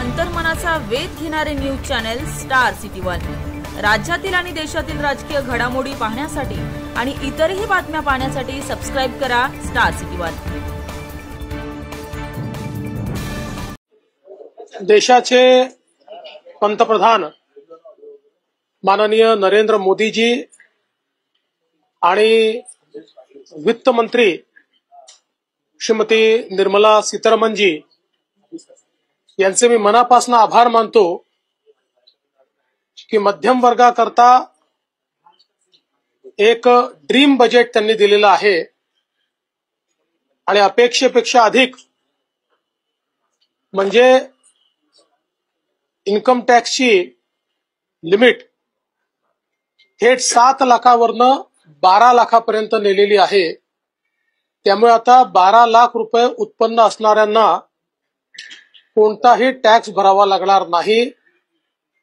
अंतर्मनाचा वेध घेणारे news channel star city one. राज्यातील आणि देशातील राजकीय घडामोडी पाहण्यासाठी आणि इतरही बातम्या पाहण्यासाठी सबस्क्राइब करा स्टार सिटी वन। देशाचे पंतप्रधान माननीय नरेंद्र मोदीजी आणि वित्त मंत्री श्रीमती निर्मला सीतारमणजी यांचे मी मनापासून आभार मानतो की मध्यम वर्गाकरता एक ड्रीम बजेट त्यांनी दिलेलं आहे आणि अपेक्षेपेक्षा अधिक म्हणजे इन्कम टॅक्सची लिमिट थेट 7 लाखावरनं 12 लाखापर्यंत नेलेली आहे। त्यामुळे आता 12 लाख रुपये उत्पन्न असणाऱ्यांना कोणताही टॅक्स भरावा लागणार नाही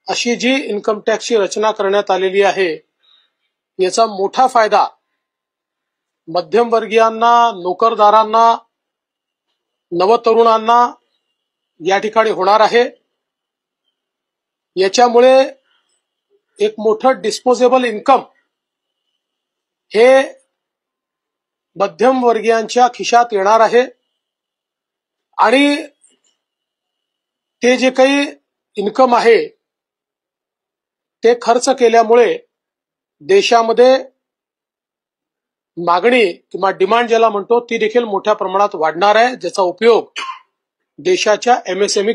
अशी जी इन्कम टॅक्सची रचना करण्यात आलेली आहे याचा मोठा फायदा मध्यमवर्गीयांना, नोकरदारांना, नवतरुणांना या ठिकाणी होणार आहे। याच्यामुळे एक मोठं डिस्पोजेबल इन्कम हे मध्यमवर्गीयांच्या खिशात येणार आहे आणि ते जे काही इन्कम आहे ते खर्च केल्यामुळे देशामध्ये मागणी किंवा डिमांड ज्याला म्हणतो ती देखील मोठ्या प्रमाणात वाढणार आहे, ज्याचा उपयोग देशाच्या एमएसएमई